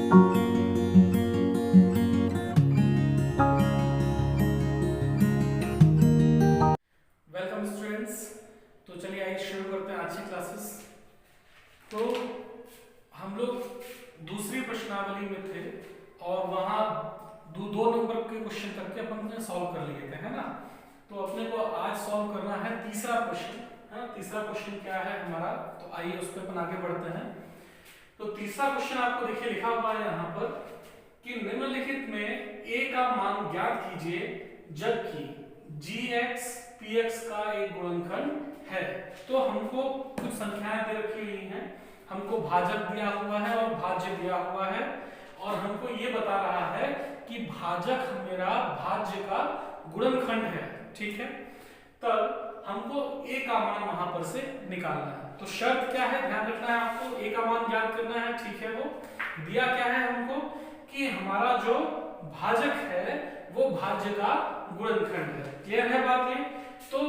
Welcome students. तो चलिए आइए शुरू करते हैं आज की क्लासेस। तो हम लोग दूसरी प्रश्नावली में थे और वहाँ दो नंबर के क्वेश्चन करके अपन ने सॉल्व कर लिए थे, है ना। तो अपने को आज सॉल्व करना है तीसरा क्वेश्चन, है ना। तीसरा क्वेश्चन क्या है हमारा, तो आइए उस पर अपन आगे बढ़ते हैं। तो तीसरा क्वेश्चन आपको देखिए लिखा हुआ है यहाँ पर कि निम्नलिखित में a का मान ज्ञात कीजिए जबकि gx px का एक गुणनखंड है। तो हमको कुछ संख्याएं दे रखी हुई हैं, हमको भाजक दिया हुआ है और भाज्य दिया हुआ है, और हमको ये बता रहा है कि भाजक मेरा भाज्य का गुणनखंड है, ठीक है। तब हमको a का मान वहां पर से निकालना है। तो शर्त क्या है, ध्यान रखना है आपको, a का मान ज्ञात करना है, ठीक है। वो दिया क्या है हमको कि हमारा जो भाजक है वो भाज्य का गुणनखंड है। क्लियर है बात ये। तो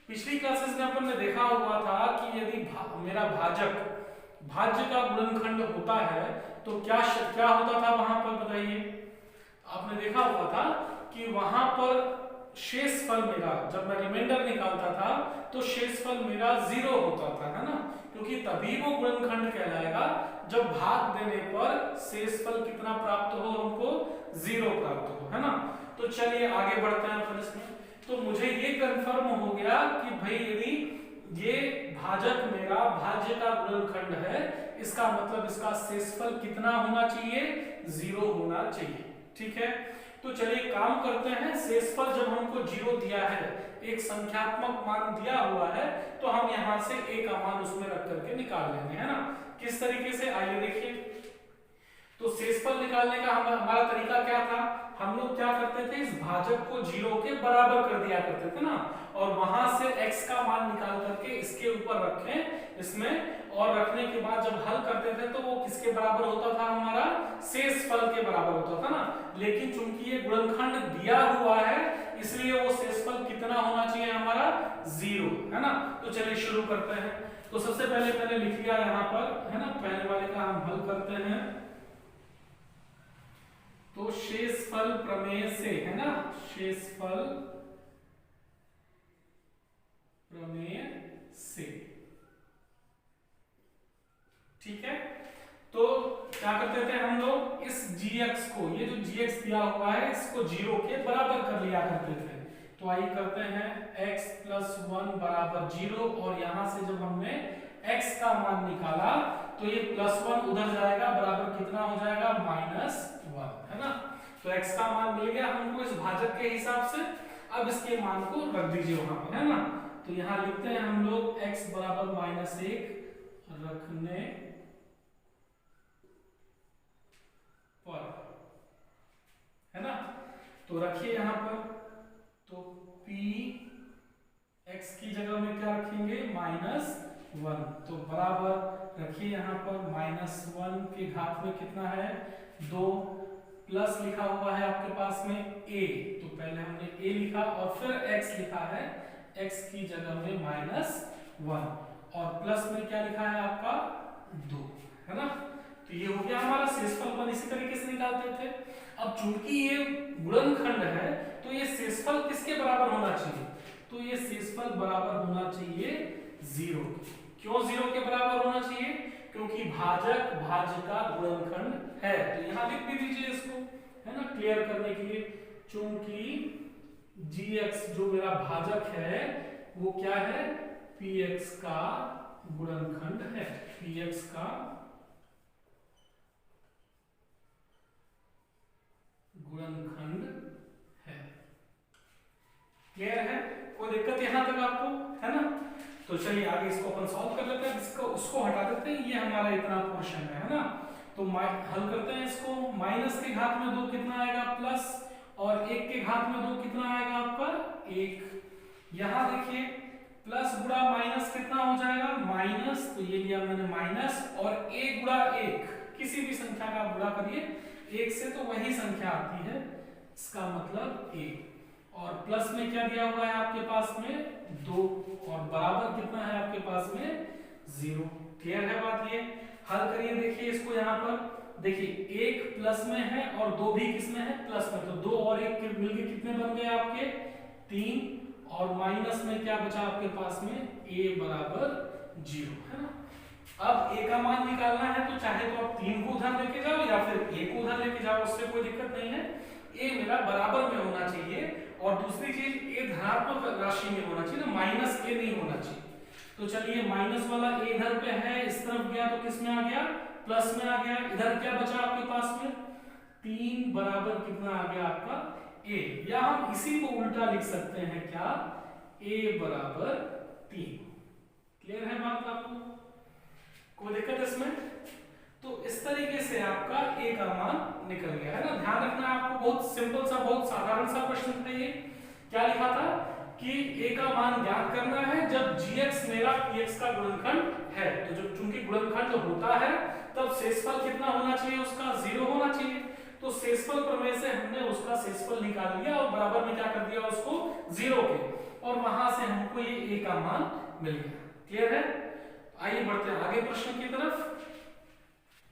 पिछली क्लासेस में अपन ने देखा हुआ था कि यदि मेरा भाजक भाज्य का गुणनखंड होता है तो क्या होता था वहां पर, बताइए। आपने देखा हुआ था कि वहां पर शेषफल मेरा, जब मैं रिमाइंडर निकालता था तो शेषफल मेरा 0 होता था, है ना। क्योंकि तभी वो गुणनखंड कहलाएगा जब भाग देने पर शेषफल कितना प्राप्त हो, हमको 0 प्राप्त हो, है ना। तो चलिए आगे बढ़ते हैं फिर इसमें। तो मुझे ये कंफर्म हो गया कि भाई यदि ये भाजक मेरा भाज्य का गुणनखंड है, इसका मतलब इसका शेषफल कितना होना चाहिए, 0 होना चाहिए, ठीक है। तो चलिए काम करते हैं। शेषफल जब हमको 0 दिया है, एक संख्यात्मक मान दिया हुआ है, तो हम यहां से a का मान उसमें रख करके निकाल लेंगे, है ना। किस तरीके से, आइए देखिए। तो शेषफल निकालने का हमारा तरीका क्या था, हम लोग क्या करते थे, इस भाजक को 0 के बराबर कर दिया करते थे ना, और वहां से x का मान निकाल करके इसके ऊपर रखें इसमें, और रखने के बाद जब हल करते थे तो वो किसके बराबर होता था, हमारा शेषफल के बराबर होता था ना। लेकिन चूंकि ये गुणनखंड दिया हुआ है इसलिए वो शेषफल कितना होना चाहिए, हमारा 0, है ना। तो चलिए शुरू करते हैं। तो सबसे पहले मैंने लिख लिया यहाँ पर, है ना, पहले वाले का हम हल करते हैं। तो शेषफल प्रमेय से, है ना, शेषफल प्रमेय से, ठीक है। तो क्या करते थे हम लोग, इस gx को, ये जो gx दिया हुआ है इसको 0 के बराबर कर लिया करते थे। तो आइए करते हैं x + 1 = 0, और यहां से जब हमने x का मान निकाला तो ये +1 उधर जाएगा, बराबर कितना हो जाएगा, -1, है ना। तो x का मान मिल गया हमको इस भाजक के हिसाब से। अब इसके मान को रख दीजिए वहां पर, है ना। तो यहां लिखते हैं हम लोग x = -1 रखने पर, है ना। तो रखिए यहां पर, तो p x की जगह में क्या रखेंगे, -1, तो बराबर रखिए यहाँ पर -1 के घात में कितना है, 2, प्लस लिखा हुआ है आपके पास में a, तो पहले हमने a लिखा और फिर x लिखा है, x की जगह में -1, और प्लस में क्या लिखा है आपका 2, है ना। तो ये हो गया हमारा शेषफल। अपन इसी तरीके से निकालते थे। अब चूंकि ये गुणनखंड है तो ये शेषफल किसके बराबर होना चाहिए, तो ये शेषफल बराबर होना चाहिए 0। क्यों 0 के बराबर होना चाहिए, क्योंकि भाजक भाज्य का गुणनखंड है। तो यहां लिख भी दीजिए इसको, है ना, क्लियर करने के लिए। चूंकि gx जो मेरा भाजक है वो क्या है, px का गुणनखंड है, px का गुणनखंड है। क्लियर है, कोई दिक्कत यहां तक आपको, है ना। तो चलिए आगे इसको अपन सॉल्व कर लेते हैं, इसको उसको हटा देते हैं, ये हमारा इतना पोर्शन है ना। तो हल करते हैं इसको। माइनस के घात में 2 कितना आएगा, प्लस, और 1 के घात में 2 कितना आएगा आपका, 1। यहां देखिए प्लस गुणा माइनस कितना हो जाएगा, माइनस, तो ये लिया मैंने माइनस, और 1 गुणा 1, किसी भी संख्या का गुणा करिए 1 से तो वही संख्या आती है, इसका मतलब 1, और प्लस में क्या दिया हुआ है आपके पास में 2, और बराबर कितना है आपके पास में 0। क्लियर है बात ये। हल करिए, देखिए इसको यहाँ पर देखिए एक प्लस में है और 2 भी किसमें है, प्लस में, तो 2 और 1 मिलके कितने बन गए आपके 3, और माइनस में क्या बचा आपके पास में a बराबर 0, है ना। अब a का मान निकालना है तो चाहे तो आप 3 को उधर लेके जाओ या फिर a को उधर लेके जाओ, उससे कोई दिक्कत नहीं है। a मेरा बराबर में होना चाहिए, और दूसरी चीज a धनात्मक राशि में होना चाहिए ना, माइनस a नहीं होना चाहिए। तो चलिए माइनस वाला a इधर पे है, इस तरफ गया तो किस में आ गया, प्लस में आ गया। इधर क्या बचा आपके पास में 3 बराबर कितना आ गया आपका a, या हम इसी को उल्टा लिख सकते हैं क्या, a बराबर 3। क्लियर है बात आपको, कोई दिक्कत इसमें। तो इस तरीके से आपका a का मान निकल गया, है ना। ध्यान रखना आपको, बहुत सिंपल सा, बहुत साधारण सा प्रश्न था ये। क्या लिखा था कि a का मान ज्ञात करना है जब gx मेरा px का गुणनखंड है। तो जब चूंकि गुणनखंड होता है तब शेषफल कितना होना चाहिए, उसका 0 होना चाहिए। तो शेषफल प्रमेय से हमने उसका शेषफल निकाल लिया और बराबर में क्या कर दिया उसको 0 के, और वहां से हमको ये a का मान मिल गया। क्लियर है। आइए बढ़ते हैं आगे प्रश्न की तरफ।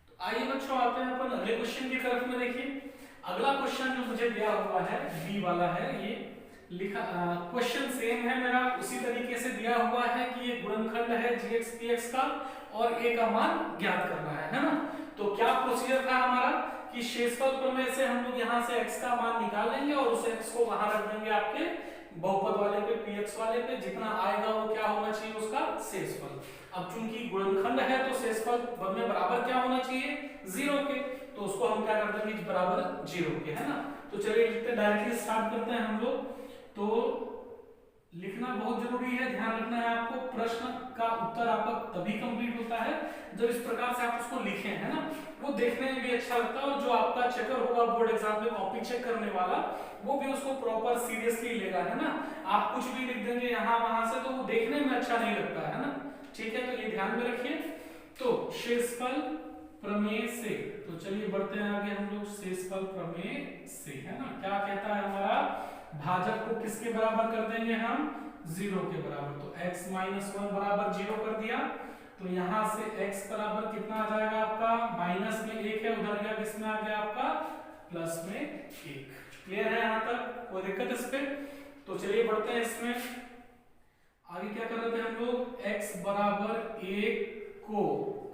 तो आइए बच्चों आते हैं अपन अगले क्वेश्चन की तरफ में। देखिए अगला क्वेश्चन जो मुझे दिया हुआ है बी वाला है, ये लिखा क्वेश्चन सेम है मेरा, उसी तरीके से दिया हुआ है कि ये गुणनखंड है gx px का और a का मान ज्ञात करना है ना। तो क्या प्रोसीजर था हमारा कि शेषफल प्रमेय से हम लोग यहाँ से x का मान निकाल लेंगे और उस x को वहां रख देंगे आपके बहुपद वाले पे, px वाले पे, जितना आएगा वो क्या होना चाहिए उसका शेषफल। अब चूंकि गुणनखंड है तो शेषफल में बराबर क्या होना चाहिए 0 के, तो उसको हम क्या कर देंगे बराबर 0 के, है ना। तो चलिए लिखते डायरेक्टली स्टार्ट करते हैं हम लोग। तो लिखना बहुत जरूरी है, ध्यान रखना है आपको। प्रश्न का उत्तर आपका तभी कंप्लीट होता है जब इस प्रकार से आप उसको लिखें, है ना। वो देखने में भी अच्छा लगता है, और जो आपका चेकर होगा बोर्ड एग्जाम में कॉपी चेक करने वाला, वो भी उसको प्रॉपर सीरियसली लेगा, है ना। आप कुछ भी लिख देंगे यहाँ वहां से तो वो देखने में अच्छा नहीं लगता है ना। ठीक है, तो ये ध्यान में रखिए। तो शेषफल प्रमेय से, तो चलिए बढ़ते हैं आगे हम लोग। शेषफल प्रमेय से, है ना, क्या कहता है हमारा, भाजक को किसके बराबर कर देंगे हम 0 के बराबर। तो x - 1 बराबर 0 कर दिया, तो यहां से x बराबर कितना आ जाएगा आपका, माइनस में 1 है, उधर गया किस में आ गया आपका प्लस में 1। क्लियर है यहाँ तक, कोई दिक्कत इस पे। तो चलिए बढ़ते हैं इसमें आगे। क्या कर रहे थे हम लोग, x बराबर 1 को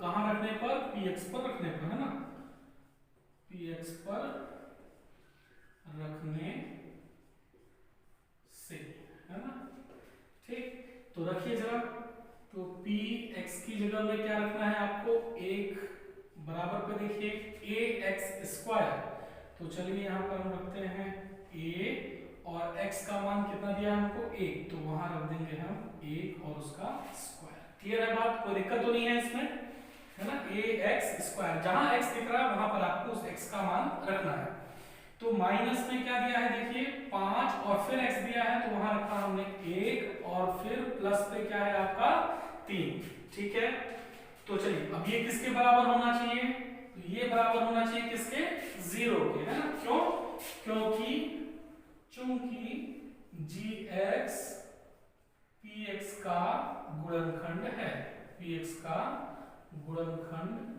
कहां रखने पर, px पर रखने पर, है ना, px पर रखने से, है ना। ठीक, तो रखिए जरा। तो px की जगह में क्या रखना है आपको, 1 बराबर पे देखिए ax²। तो चलिए यहाँ पर हम रखते हैं a, और x का मान कितना दिया हमको 1, तो वहां रख देंगे हम 1 और उसका स्क्वायर। क्लियर है बात, कोई दिक्कत तो नहीं है इसमें, है ना। ax², जहां x दिख रहा है वहां पर आपको उस x का मान रखना है। तो माइनस में क्या दिया है देखिए 5, और फिर x दिया है तो वहां रखा हमने 1, और फिर प्लस पे क्या है आपका 3। ठीक है, तो चलिए अब ये किसके बराबर होना चाहिए, तो ये बराबर होना चाहिए किसके 0 के, है ना। क्यों, क्योंकि चूंकि gx px का गुणनखंड है, px का गुणनखंड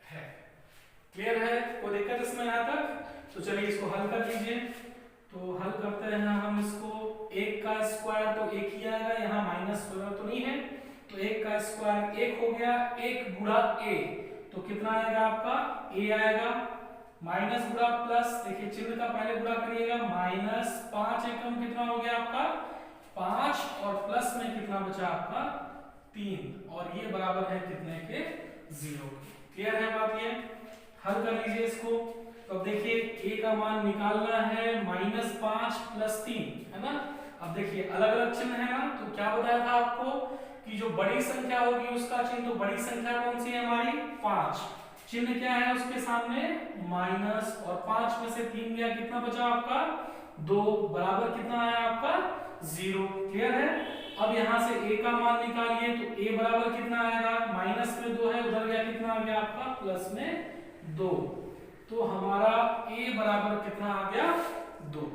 है। क्लियर है, कोई दिक्कत इसमें यहाँ तक। तो चलिए इसको हल कर लीजिए। तो हल करते हैं हम इसको, 1 का स्क्वायर तो 1 ही आएगा, यहाँ माइनस वगैरह तो नहीं है, तो 1 का स्क्वायर 1 हो गया, 1 गुणा a, तो कितना आएगा आपका a आएगा, माइनस गुणा प्लस, देखिए चिन्ह का पहले गुणा करिएगा, -5 एकम कितना हो गया आपका 5, और प्लस में कितना बचा आपका 3, और ये बराबर है कितने के 0। क्लियर है बात, ये हल कर लीजिए इसको। तो अब देखिए a का मान निकालना है -5 + 3, है ना। अब देखिए अलग अलग चिन्ह है ना, तो क्या बताया था आपको कि जो बड़ी संख्या होगी उसका चिन्ह, तो बड़ी संख्या कौन सी है हमारी 5, चिन्ह क्या है उसके सामने माइनस, और 5 में से 3 गया, कितना बचा आपका 2, बराबर कितना आया आपका 0। क्लियर है। अब यहाँ से a का मान निकालिए, तो a बराबर कितना आएगा, माइनस में 2 है, उधर गया कितना आ गया आपका प्लस में 2, तो हमारा a बराबर कितना आ गया 2।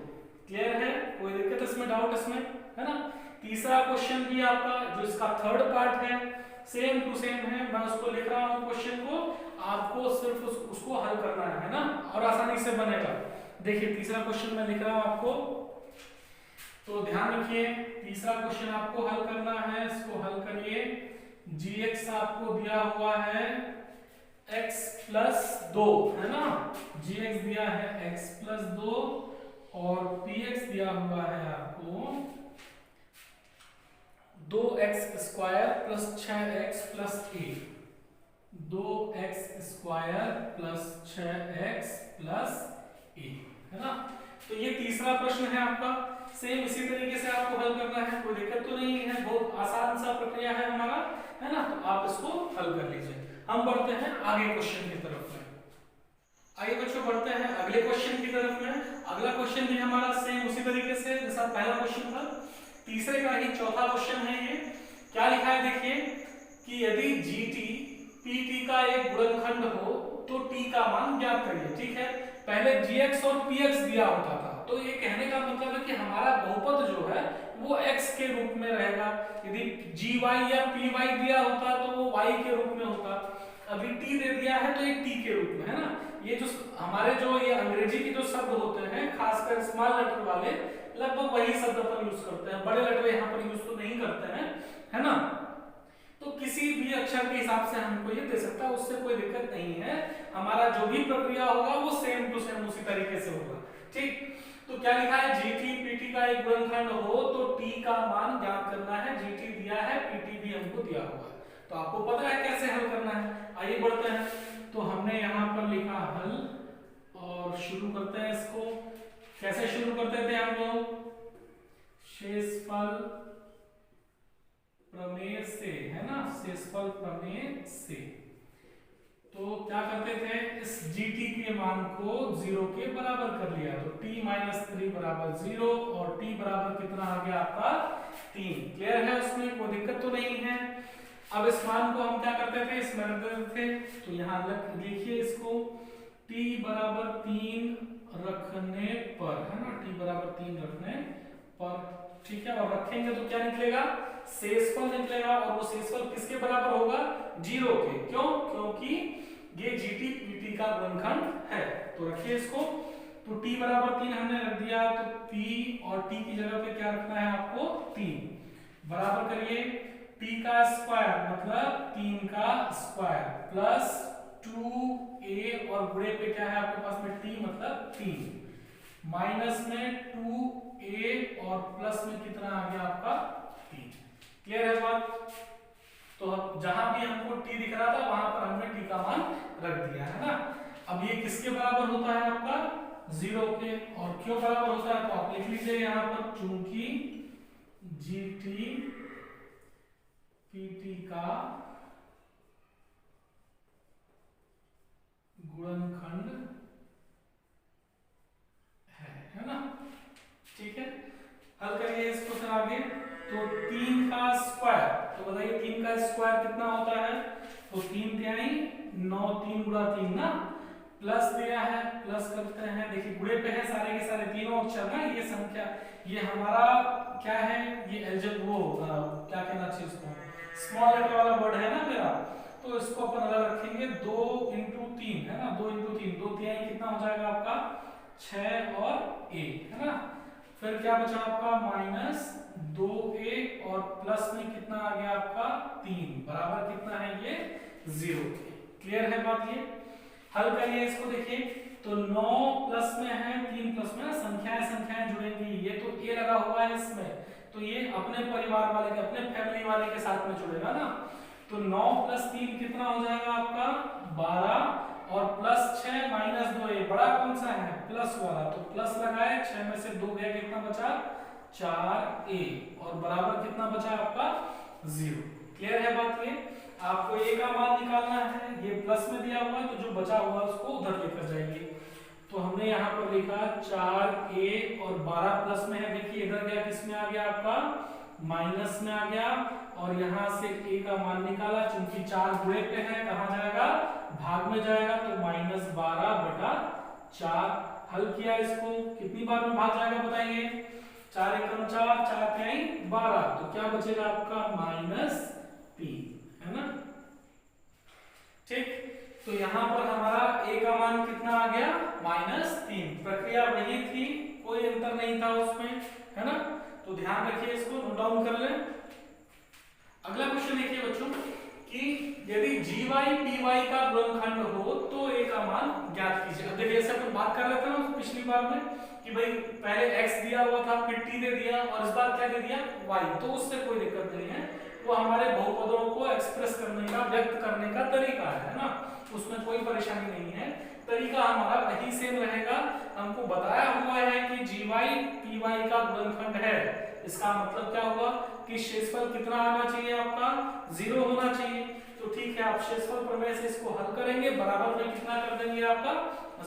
क्लियर है, कोई दिक्कत इसमें, डाउट इसमें, है ना। तीसरा क्वेश्चन भी आपका जो इसका थर्ड पार्ट है सेम टू सेम है, मैं उसको लिख रहा हूँ क्वेश्चन को, आपको सिर्फ उसको हल करना है ना, और आसानी से बनेगा। देखिए तीसरा क्वेश्चन मैं लिख रहा हूँ आपको, तो ध्यान रखिए तीसरा क्वेश्चन आपको हल करना है, इसको हल करिए। gx आपको दिया हुआ है x प्लस 2 है ना, gx दिया है x प्लस 2 और px दिया हुआ है आपको 2x square plus 6x plus a, 2x square plus 6x plus a है ना। तो ये तीसरा प्रश्न है आपका, सेम इसी तरीके से आपको हल करना है, कोई दिक्कत तो नहीं है, बहुत आसान सा प्रक्रिया है हमारा, है ना। तो आप इसको हल कर लीजिए। हम बढ़ते हैं आगे क्वेश्चन की तरफ में। आइए बच्चों बढ़ते हैं अगले क्वेश्चन की तरफ में। अगला क्वेश्चन भी हमारा सेम उसी तरीके से जैसा पहला क्वेश्चन था, तीसरे का ही चौथा क्वेश्चन है ये। क्या लिखा है देखिए कि यदि gt pt का एक गुणनखंड हो तो t का मान ज्ञात करिए। ठीक है, पहले gx और px दिया होता था, तो ये कहने का मतलब है कि हमारा बहुपद जो है वो x के रूप में रहेगा। यदि gy या py दिया होता तो वो y के रूप में होता, अभी t दे दिया है तो एक t के रूप में, है ना। ये जो हमारे जो ये अंग्रेजी के जो शब्द होते हैं खासकर स्मॉल लेटर वाले, लगभग वही शब्द अपन यूज करते हैं, बड़े लेटर यहाँ पर यूज तो नहीं करते हैं, है ना। तो किसी भी अक्षर के हिसाब से हमको ये दे सकता है, उससे कोई दिक्कत नहीं है, हमारा जो भी प्रक्रिया होगा वो सेम टू सेम उसी तरीके से होगा। ठीक, तो क्या लिखा है gt pt का एक गुणनखंड हो तो t का मान ज्ञात करना है। gt दिया है, pt भी हमको दिया हुआ है, तो आपको पता है कैसे हल करना है। आइए बढ़ते हैं, तो हमने यहाँ पर लिखा हल और शुरू करते हैं इसको। कैसे शुरू करते थे हम लोग, शेषफल प्रमेय से, है ना, शेषफल प्रमेय से। तो क्या करते थे, इस gt के मान को 0 के बराबर कर लिया, तो t - 3 बराबर 0 और t बराबर कितना आ गया आपका 3। क्लियर है, उसमें कोई दिक्कत तो नहीं है। अब इस मान को हम क्या करते थे, इसमें रख देते थे, तो यहाँ लिखिए इसको t बराबर 3 रखने पर, है ना, t बराबर 3 रखने पर। ठीक है, और रखेंगे तो क्या निकलेगा, शेषफल निकलेगा, और वो शेषफल किसके बराबर होगा, 0 के। क्यों, क्योंकि ये gt pt का गुणनखंड है। तो रखिए इसको, तो t बराबर 3 हमने रख दिया, तो p और t की जगह पे क्या रखना है आपको 3, बराबर करिए t का स्क्वायर मतलब 3 का स्क्वायर प्लस 2a और गुणे पे क्या है आपके पास में t मतलब 3, माइनस में 2a और प्लस में कितना आ गया आपका 3। क्लियर है बात। तो जहां भी हमको t दिख रहा था वहां पर हमने t का मान रख दिया, है ना। अब ये किसके बराबर होता है आपका 0 के, और क्यों बराबर होता है तो आप लिख लीजिए यहाँ पर, चूंकि gt pt का गुणनखंड है ना। ठीक है, हल करिए इसको फिर आगे। तो 3 का स्क्वायर, तो बताइए 3 का स्क्वायर कितना होता है, तो 3 तिहाई 9, 3 गुणा 3 ना, प्लस दिया है, प्लस करते हैं, देखिए गुणे पे है सारे के सारे तीनों अक्षर ना, ये संख्या, ये हमारा क्या है, ये एल्जेब्रा, वो क्या कहना चाहिए उसको, स्मॉल लेटर वाला वर्ड है ना मेरा, तो इसको अपन अलग रखेंगे। 2 × 3 है ना, 2 × 3, 2 तिहाई कितना हो जाएगा आपका 6 और a, है ना। फिर क्या बचा आपका -2a और प्लस में कितना आ गया आपका 3, बराबर कितना है ये 0। क्लियर है बात। ये हल करिए इसको, देखिए तो 9 प्लस में है, 3 प्लस में, संख्याएं जुड़ेंगी, ये तो a लगा हुआ है इसमें, तो ये अपने परिवार वाले के, अपने फैमिली वाले के साथ में जुड़ेगा ना। तो 9 + 3 कितना हो जाएगा आपका 12, और प्लस 6 - 2a, बड़ा कौन सा है प्लस वाला, तो प्लस लगाए, 6 में से 2 गया, कितना बचा 4a, और बराबर कितना बचा आपका 0। क्लियर है बात। ये आपको a का मान निकालना है, ये प्लस में दिया हुआ है, तो जो बचा हुआ उसको उधर लेकर जाएंगे। तो हमने यहाँ पर लिखा 4a और 12 प्लस में है, देखिए इधर गया, किस में आ गया आपका माइनस में आ गया, और यहाँ से a का मान निकाला, चूंकि 4 गुणे पे है, कहाँ जाएगा भाग में जाएगा, तो -12/4। हल किया इसको, कितनी बार में भाग जाएगा बताइए, 4 एकम 4, 4 तिहाई 12, तो क्या बचेगा आपका -3, है ना। ठीक, तो यहाँ पर हमारा a का मान कितना आ गया -3। प्रक्रिया वही थी, कोई अंतर नहीं था उसमें, है ना। तो ध्यान रखिए, इसको नोट डाउन कर लें। अगला क्वेश्चन देखिए बच्चों कि यदि gy py का गुणनखंड हो तो a का मान ज्ञात कीजिए। अब देखिए ऐसा अपन बात कर रहे थे ना पिछली बार में कि भाई पहले x दिया हुआ था, फिर t दे दिया और इस बार क्या दे दिया y, तो उससे कोई दिक्कत नहीं है। वो हमारे बहुपदों को एक्सप्रेस करने का, व्यक्त करने का तरीका है ना, उसमें कोई परेशानी नहीं है। तरीका हमारा वही सेम रहेगा। हमको बताया हुआ है कि gy py का गुणनखंड है, इसका मतलब क्या हुआ कि शेषफल कितना आना चाहिए आपका 0 होना चाहिए। तो ठीक है, आप शेषफल प्रमेय से इसको हल करेंगे, बराबर में कितना कर देंगे आपका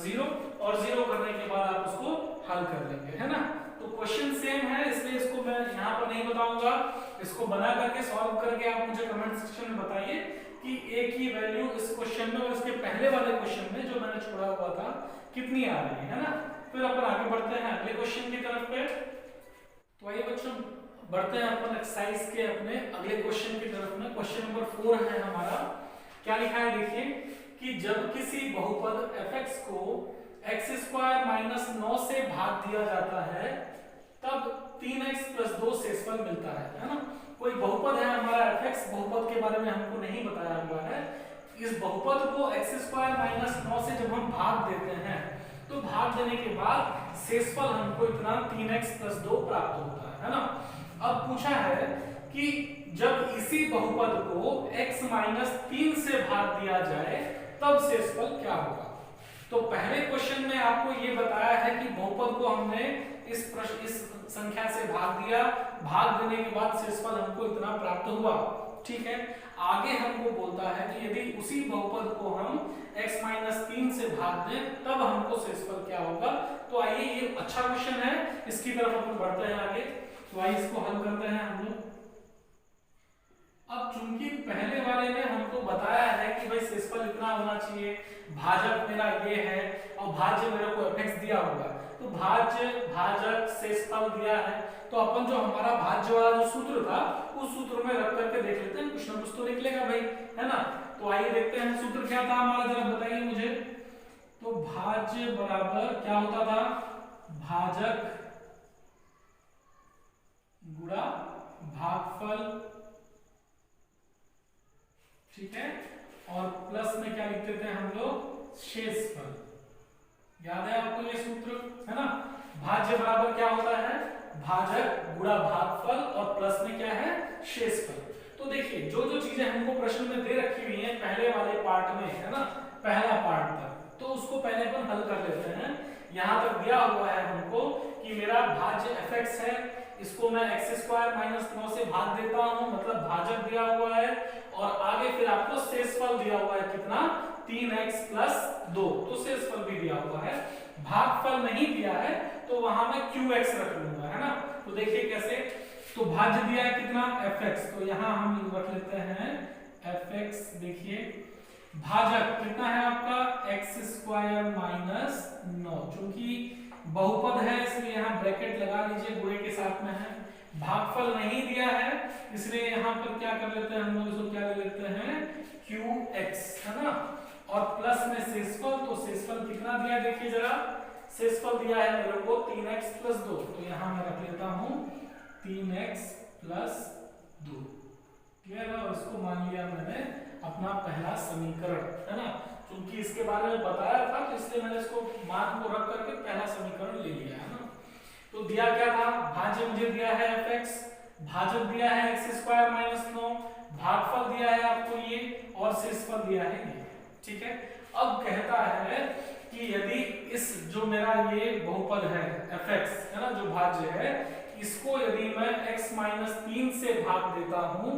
0, और 0 करने के बाद आप उसको हल कर लेंगे, है ना। तो क्वेश्चन सेम है, इसलिए इसको मैं यहाँ पर नहीं बताऊंगा। इसको बना करके सॉल्व करके आप मुझे कमेंट सेक्शन में बताइए कि a की वैल्यू इस क्वेश्चन में और इसके पहले वाले क्वेश्चन में जो मैंने छोड़ा हुआ था कितनी आ रही है ना। फिर अपन आगे बढ़ते हैं अगले क्वेश्चन की तरफ पे। तो आइए बच्चों बढ़ते हैं अपन एक्सरसाइज के अपने अगले क्वेश्चन की तरफ में। क्वेश्चन नंबर 4 है हमारा। क्या लिखा है देखिए कि जब किसी बहुपद fx को x² - 9 से भाग दिया जाता है तब 3x + 2 शेषफल मिलता है ना। कोई बहुपद है हमारा fx, बहुपद के बारे में हमको नहीं बताया हुआ है। इस बहुपद को x² - 9 से जब हम भाग देते हैं तो भाग देने के बाद शेषफल हमको इतना 3x + 2 प्राप्त होता है ना। अब पूछा है कि जब इसी बहुपद को x - 3 से भाग दिया जाए तब शेषफल क्या होगा। तो पहले क्वेश्चन में आपको ये बताया है कि बहुपद को हमने इस संख्या से भाग दिया, भाग देने के बाद शेषफल हमको इतना प्राप्त हुआ, ठीक है। आगे हमको बोलता है कि यदि उसी बहुपद को हम x - 3 से भाग दें तब हमको शेषफल क्या होगा। तो आइए, ये अच्छा क्वेश्चन है, इसकी तरफ हम बढ़ते हैं आगे। तो आइए इसको हल करते हैं हम लोग। अब चूंकि पहले वाले में हमको बताया है कि भाई शेषफल इतना होना चाहिए, भाजक मेरा ये है और भाज्य मेरे को fx दिया हुआ है, तो भाज्य भाजक शेषफल दिया है, तो अपन जो हमारा भाज्य वाला जो सूत्र था उस सूत्र में रख करके देख लेते हैं, कुछ ना कुछ तो निकलेगा भाई, है ना। तो आइए देखते हैं सूत्र क्या था हमारा, जरा बताइए मुझे। तो भाज्य बराबर क्या होता था, भाजक गुणा भागफल, ठीक है, और प्लस में क्या लिखते थे हम लोग, शेषफल। याद है आपको ये सूत्र, है ना। भाज्य बराबर क्या होता है, भाजक गुणा भागफल, और प्लस में क्या है, शेषफल। तो देखिए जो जो चीजें हमको प्रश्न में दे रखी हुई हैं पहले वाले पार्ट में, है ना, पहला पार्ट तक, तो उसको पहले अपन हल कर लेते हैं। यहां तक दिया हुआ है हमको कि मेरा भाज्य fx है, इसको मैं x² - 9 से भाग देता हूं, मतलब भाजक दिया हुआ है, और आगे फिर आपको शेषफल दिया हुआ है कितना, 3x + 2, तो शेषफल भी दिया हुआ है। भागफल नहीं दिया है तो वहां मैं qx रख लूंगा, है ना। तो देखिए कैसे, तो भाज्य दिया है कितना fx, तो यहां हम रख लेते हैं fx। देखिए भाजक कितना है आपका x² - 9, चूंकि बहुपद है इसलिए यहाँ ब्रैकेट लगा लीजिए, गुणे के साथ में है। भागफल नहीं दिया है इसलिए यहाँ पर क्या कर लेते हैं हम लोग, इसको क्या ले लेते हैं qx, है ना, और प्लस में शेषफल। तो शेषफल कितना दिया देखिए जरा, शेषफल दिया है मेरे को 3x + 2, तो यहाँ मैं रख लेता हूँ 3x + 2, क्लियर है। और इसको मान लिया मैंने अपना पहला समीकरण, है ना, क्योंकि इसके बारे में बताया था तो इसलिए मैंने इसको मान को रख करके पहला समीकरण ले लिया, है ना। तो दिया क्या था, भाज्य मुझे दिया है fx, भाजक दिया है x² - 9, भागफल दिया है आपको ये, और शेषफल दिया है ये, ठीक है। अब कहता है कि यदि इस जो मेरा ये बहुपद है fx, है ना, जो भाज्य है, इसको यदि मैं x - 3 से भाग देता हूं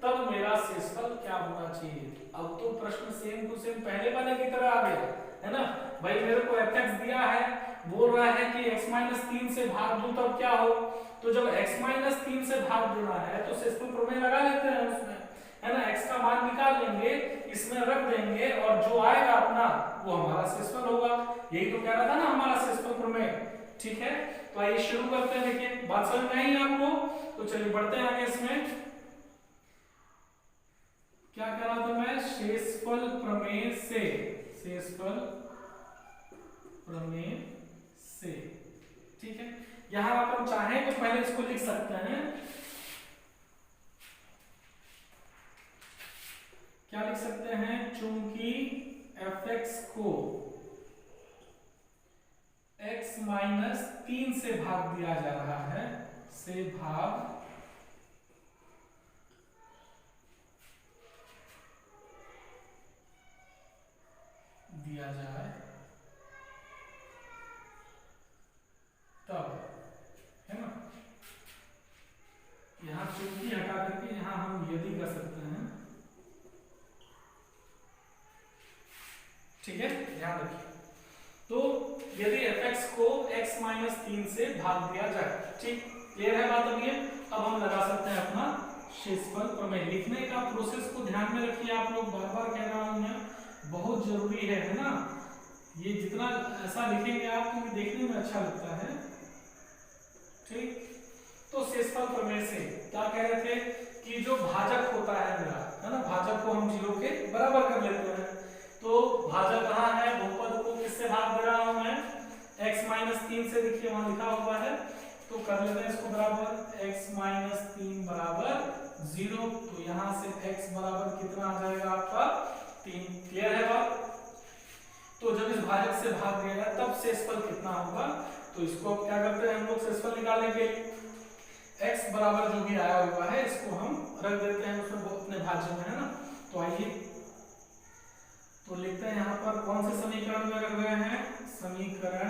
तब मेरा शेषफल क्या होना चाहिए। अब तो प्रश्न सेम टू सेम पहले वाले की तरह आ गया, है ना। भाई मेरे को fx दिया है, बोल रहा है कि x - 3 से भाग दूं तब क्या हो। तो जब x - 3 से भाग देना है तो शेषफल प्रमेय लगा लेते हैं उसमें, है ना। x का मान निकाल लेंगे, इसमें रख देंगे, और जो आएगा अपना वो हमारा शेषफल होगा। यही तो कह रहा था ना हमारा शेषफल प्रमेय, ठीक है। तो आइए शुरू करते हैं। देखिए बात समझ में आई आपको, तो चलिए बढ़ते हैं आगे। इसमें क्या कह रहा था मैं, शेषफल प्रमेय से, शेषफल प्रमेय से, ठीक है। यहां आप हम चाहें तो पहले इसको लिख सकते हैं, क्या लिख सकते हैं, चूंकि fx को x माइनस 3 से भाग दिया जा रहा है, से भाग दिया जाए तब, है ना। यहां चूंकि हटा करके यहां हम यदि कर सकते हैं, ठीक है, ध्यान रखिए। तो यदि fx को x माइनस 3 से भाग दिया जाए, ठीक, क्लियर है बात। अब हम लगा सकते हैं अपना शेषफल प्रमेय। लिखने का प्रोसेस को ध्यान में रखिए, आप लोग बार बार कह रहा हूं मैं, बहुत जरूरी है ना। ये जितना ऐसा लिखेंगे आप तो देखने में अच्छा लगता है, ठीक। तो शेषफल प्रमेय से क्या कह रहे थे कि जो भाजक होता है मेरा, है ना, भाजक को हम 0 के बराबर कर लेते हैं। तो भाजक कहाँ है, बहुपद को किससे भाग दे रहा हूं मैं, x माइनस 3 से, देखिए वहां लिखा हुआ है, तो कर लेते हैं इसको बराबर, x माइनस 3 बराबर 0। तो यहां से x बराबर कितना आ जाएगा आपका 3, क्लियर है बात। तो जब इस भाजक से भाग दिया जाए तब शेषफल कितना होगा, तो इसको क्या करते हैं हम लोग, शेषफल निकालेंगे। x बराबर जो भी आया हुआ है इसको हम रख देते हैं उसमें अपने भाज्य में, है ना। तो आइए तो लिखते हैं यहाँ पर कौन से समीकरण में रख रहे हैं, समीकरण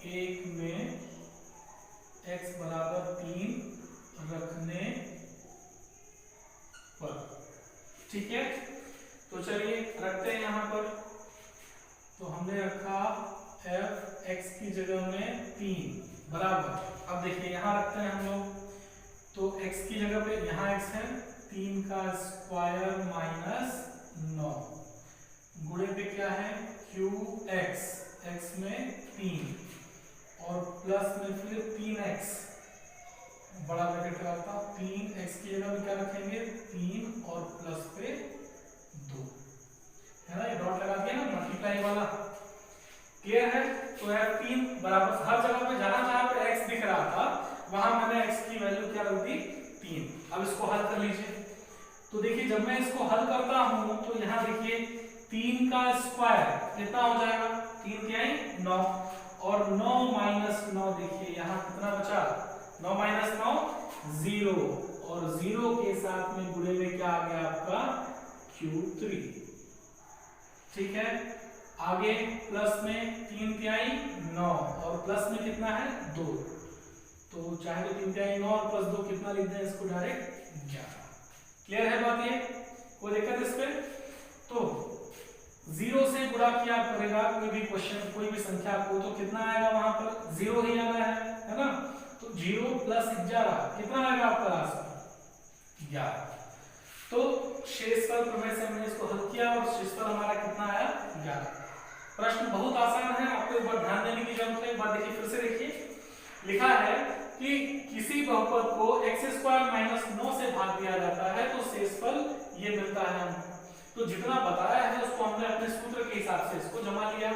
1 में x बराबर 3 रखने पर, ठीक है। तो चलिए रखते हैं यहाँ पर, तो हमने रखा f x की जगह में 3 बराबर। अब देखिए यहाँ रखते हैं हम लोग, तो x की जगह पे यहाँ x है 3 का स्क्वायर माइनस 9, गुणे पे क्या है qx, x में 3 और प्लस में फिर 3x, बड़ा ब्रैकेट लगाता, 3x की जगह पे क्या रखेंगे 3 और प्लस पे 2, है ना, ये डॉट लगा दिया ना मल्टीप्लाई वाला, क्लियर है। तो यार 3 बराबर हर जगह पे जहां पे x दिख रहा था वहां मैंने x की वैल्यू क्या रख दी 3। अब इसको हल कर लीजिए। तो देखिए जब मैं इसको हल करता हूं तो यहाँ देखिए 3 का स्क्वायर कितना हो जाएगा, 3 क्या है 9, और 9 माइनस 9, देखिए यहाँ कितना बचा, 9 माइनस 9 0, और 0 के साथ में गुणे में क्या आ गया आपका q3, ठीक है। आगे प्लस में 3 तिहाई 9 और प्लस में कितना है 2, तो चाहे तो 3 तिहाई 9 और प्लस 2 कितना लिख दें इसको डायरेक्ट 11, क्लियर है बात। ये कोई दिक्कत इस पे। तो 0 से गुणा किया करेगा कोई भी क्वेश्चन, कोई भी संख्या को, तो कितना आएगा वहां पर 0 ही आना है ना। तो 0 प्लस 11 कितना आएगा आपका राशि 11। तो शेषफल प्रमेय से हमने इसको हल किया और शेषफल हमारा कितना आया 11। प्रश्न बहुत आसान है, आपको एक बार ध्यान देने की जरूरत है। एक बार देखिए फिर से देखिए, लिखा है कि किसी बहुपद को x² माइनस 9 से भाग दिया जाता है तो शेषफल ये मिलता है। तो जितना बताया है उसको हमने अपने सूत्र के हिसाब से इसको जमा लिया।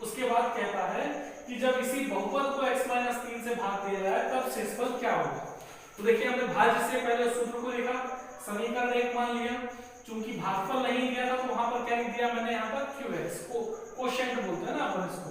उसके बाद कहता है कि जब इसी बहुपद को x-3 से भाग दिया जाए तब शेषफल क्या होगा। तो देखिए हमने भाज्य से पहले सूत्र को लिखा, समीकरण 1 मान लिया, चूंकि भागफल नहीं दिया था तो वहां पर क्या लिख दिया मैंने यहाँ पर qx को कोशेंट बोलते हैं ना अपन इसको।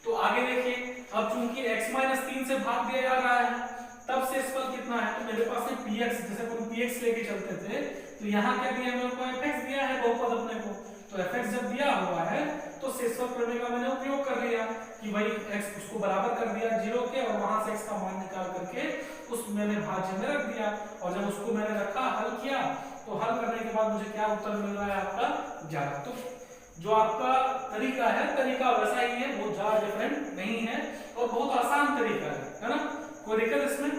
तो आगे देखिए अब चूंकि x-3 से भाग दिया जा रहा है तब शेषफल कितना है, तो मेरे पास है px, जैसे अपन px लेके चलते थे तो यहाँ क्या दिया मेरे को fx दिया है बहुपद अपने को, तो fx जब दिया हुआ है तो शेषफल प्रमेय का मैंने उपयोग कर लिया कि भाई x उसको बराबर कर दिया 0 के और वहां से x का मान निकाल करके उस मैंने भाज्य में रख दिया, और जब उसको मैंने रखा हल किया तो हल करने के बाद मुझे क्या उत्तर मिल रहा है आपका 11। तो जो आपका तरीका है तरीका वैसा ही है, बहुत ज्यादा डिफरेंट नहीं है और बहुत आसान तरीका है ना, कोई दिक्कत इसमें।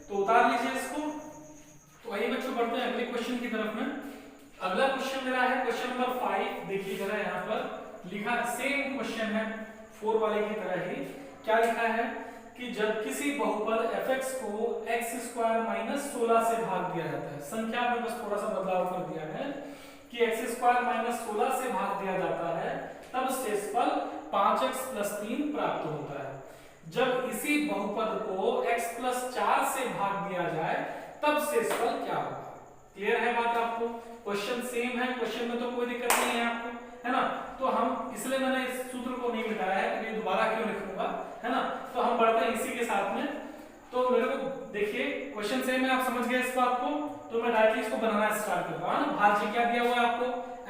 तो उतार लीजिए इसको। तो आइए बच्चों बढ़ते हैं अगले क्वेश्चन की तरफ में। अगला क्वेश्चन मेरा है क्वेश्चन नंबर 5। देखिए जरा यहाँ पर लिखा सेम क्वेश्चन है 4 वाले की तरह ही। क्या लिखा है कि जब किसी बहुपद fx को x² माइनस 16 से भाग दिया जाता है, संख्या में बस थोड़ा सा बदलाव कर दिया है कि x² माइनस 16 से भाग दिया जाता है, तब शेषफल 5x + 3 प्राप्त होता है। जब इसी बहुपद को x + 4 से भाग दिया जाए तब शेषफल क्या होगा। क्लियर है बात आपको? क्वेश्चन सेम है, क्वेश्चन में तो कोई दिक्कत नहीं है आपको, है ना। तो हम इसलिए मैंने इस सूत्र को नहीं मिटाया है कि दोबारा क्यों लिखूंगा, है ना। तो हम बढ़ते हैं इसी के साथ में। तो मेरे को देखिए क्वेश्चन सेम है, आप समझ गए इस बात को। तो मैं डायरेक्टली इसको बनाना स्टार्ट करता हूं। भाज्य क्या दिया हुआ है आपको?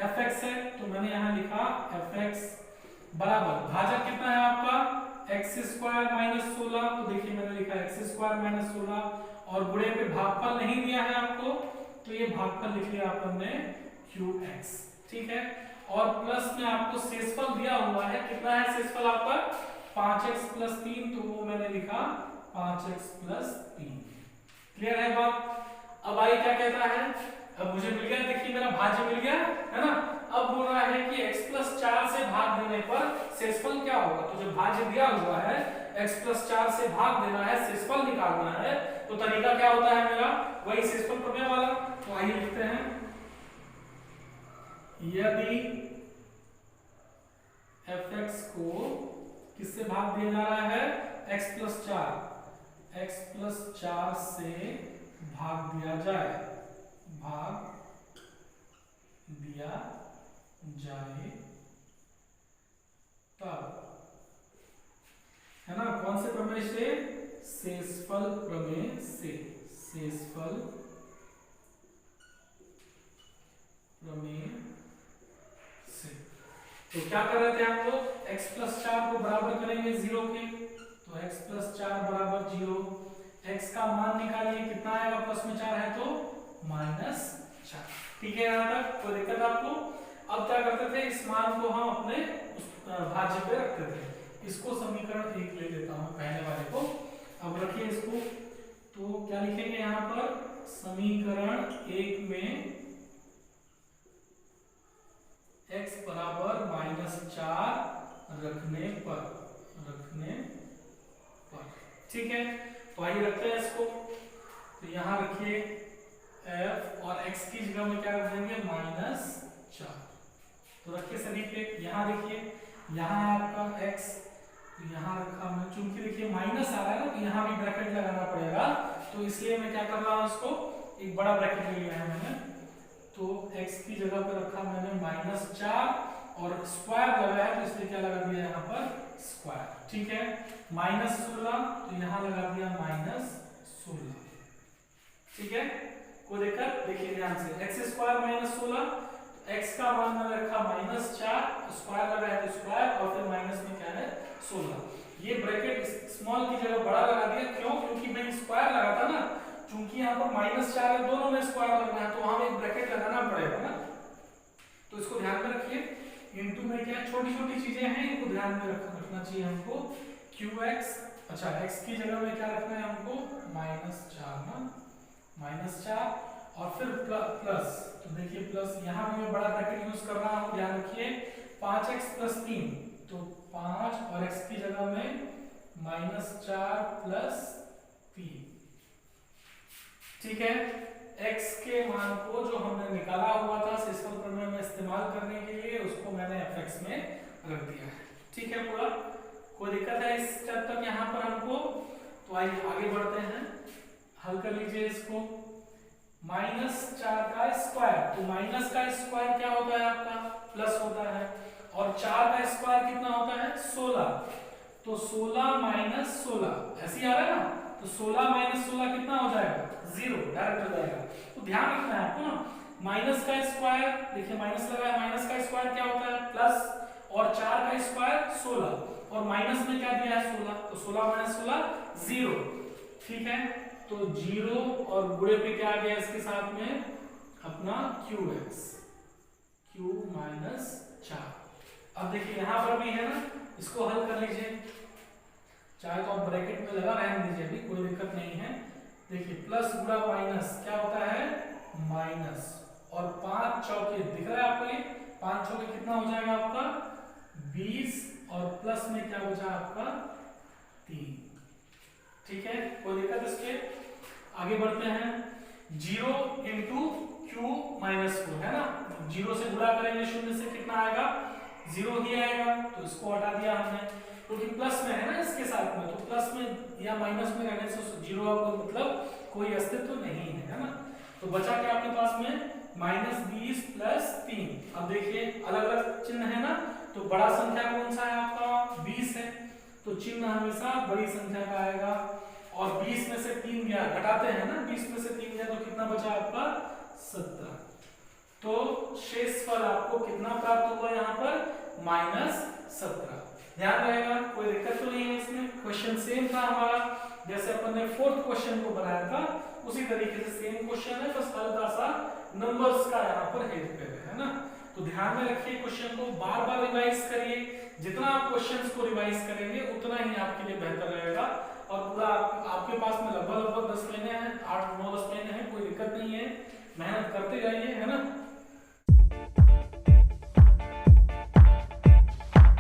fx है, तो मैंने यहां लिखा fx बराबर भाजक कितना है आपका? x² minus 16। तो देखिए मैंने लिखा x² माइनस 16 और गुणे पे भागफल नहीं दिया है आपको, तो ये भागफल लिख लिया आपने qx, ठीक है। और प्लस में आपको शेषफल दिया हुआ है, कितना है शेषफल आपका? 5x + 3, तो वो मैंने लिखा 5x + 3। क्लियर है बात? अब आई क्या कहता है, अब मुझे मिल गया, देखिए मेरा भाज्य मिल गया, है ना। अब बोल रहा है कि x + 4 से भाग देने पर शेषफल क्या होगा। तो जो भाज्य दिया हुआ है x + 4 से भाग देना है, शेषफल निकालना है, तो तरीका क्या होता है मेरा? वही शेषफल प्रमेय वाला। तो आइए लिखते हैं, यदि fx को किससे भाग दिया जा रहा है? x + 4 से भाग दिया जाए, तब, है ना। कौन से प्रमेय से? शेषफल प्रमेय से। शेषफल प्रमेय से। तो क्या कर रहे थे आप लोग? x + 4 को बराबर करेंगे 0 के, तो x + 4 बराबर 0। x का मान निकालिए, कितना आएगा? प्लस में 4 है तो -4। ठीक है, यहां तक कोई दिक्कत आपको? अब क्या करते थे, इस मान को हम अपने भाज्य पे रखते थे। इसको समीकरण 1 ले लेता हूं, पहले वाले को। अब रखिए इसको, तो क्या लिखेंगे यहां पर? समीकरण 1 में x बराबर -4 रखने पर, ठीक है। तो आइए रखते हैं इसको। तो यहां रखिए f और x की जगह में क्या रख देंगे? -4। तो रखिए सभी पे। यहां देखिए, यहां है आपका x, तो यहां रखा मैं, चूंकि देखिए माइनस आ रहा है ना, तो यहां भी ब्रैकेट लगाना पड़ेगा, तो इसलिए मैं क्या कर रहा हूं, इसको एक बड़ा ब्रैकेट ले लिया है मैंने। तो x की जगह पर रखा मैंने -4 और स्क्वायर लगाया है, तो इसलिए क्या लगा दिया यहाँ पर? स्क्वायर, ठीक है। -16, तो यहाँ लगा दिया -16, ठीक है। कोई दिक्कत? देखिए ध्यान से, x² -16, x का मान मैंने रखा -4, स्क्वायर लगाया तो स्क्वायर, और फिर माइनस में क्या है? 16। ये ब्रैकेट स्मॉल की जगह बड़ा लगा दिया, क्यों? क्योंकि मैं स्क्वायर लगा था ना, चूंकि यहाँ पर -4 है, दोनों में स्क्वायर लगना है, तो हमें एक ब्रैकेट लगाना पड़ेगा ना। तो इसको ध्यान में रखिए। इनटू में क्या छोटी छोटी चीजें हैं, इनको ध्यान में रखना चाहिए हमको। qx, अच्छा x की जगह में क्या रखना है हमको? -4 ना, -4 और फिर प्लस, तो देखिए प्लस, यहाँ भी मैं बड़ा ब्रैकेट यूज कर रहा हूँ, ध्यान रखिए। 5x + 3, तो 5 और x की जगह में -4 + 3, ठीक है। x के मान को जो हमने निकाला हुआ था शेषफल प्रमेय में इस्तेमाल करने के लिए, उसको मैंने fx में रख दिया है, ठीक है। पूरा कोई दिक्कत है इस स्टेप तक यहाँ पर हमको? तो आइए आगे बढ़ते हैं, हल कर लीजिए इसको। -4 का स्क्वायर, तो माइनस का स्क्वायर क्या होता है आपका? प्लस होता है, और 4 का स्क्वायर कितना होता है? 16, तो 16 - 16 ऐसे ही आ रहा है ना, तो 16 - 16 कितना हो जाएगा? 0, डायरेक्ट हो जाएगा। तो ध्यान रखना है आपको ना, माइनस का स्क्वायर, देखिए माइनस लगा है, माइनस का स्क्वायर क्या होता है? प्लस, और 4 का स्क्वायर 16, और माइनस में क्या दिया है? 16, तो 16 - 16 0, ठीक है। तो 0 और गुणे पे क्या आ गया इसके साथ में? अपना qx, q - 4। अब देखिए यहां पर भी है ना, इसको हल कर लीजिए, चाहे तो आप ब्रैकेट में लगा रहने दीजिए, भी कोई दिक्कत नहीं है। देखिए प्लस गुणा माइनस क्या होता है? माइनस, और 5 चौके दिख रहा है आपको? ये 5 चौके कितना हो जाएगा आपका? 20, और प्लस में क्या बचा आपका? 3, ठीक है, कोई दिक्कत इसके? आगे बढ़ते हैं। 0 इंटू क्यू माइनस 4 है ना, 0 से गुणा करेंगे शून्य से कितना आएगा? 0 ही आएगा, तो इसको हटा दिया हमने, क्योंकि प्लस में है ना इसके साथ में, तो प्लस में या माइनस में रहने से 0 का कोई मतलब कोई अस्तित्व नहीं है ना। तो बचा क्या आपके पास में? -20 प्लस 3। अब देखिए अलग अलग चिन्ह है ना, तो बड़ा संख्या कौन सा है आपका? 20 है, तो चिन्ह हमेशा बड़ी संख्या का आएगा। और 20 में से 3 गया, घटाते हैं ना, 20 में से 3 गया तो कितना बचा आपका? 17। तो शेष फल आपको कितना प्राप्त हुआ यहाँ पर? -17। ध्यान रहेगा, कोई दिक्कत तो नहीं है इसमें। क्वेश्चन सेम था हमारा, जैसे अपन ने 4th क्वेश्चन को बनाया था उसी तरीके से सेम क्वेश्चन है, बस हल्का सा नंबर्स का यहाँ पर हेरफेर है ना। तो ध्यान में रखिए, क्वेश्चन को बार बार रिवाइज करिए। जितना आप क्वेश्चंस को रिवाइज करेंगे उतना ही आपके लिए बेहतर रहेगा। और पूरा आपके पास में लगभग 10 महीने हैं, 8-9-10 महीने हैं, कोई दिक्कत नहीं है, मेहनत करते जाइए, है ना।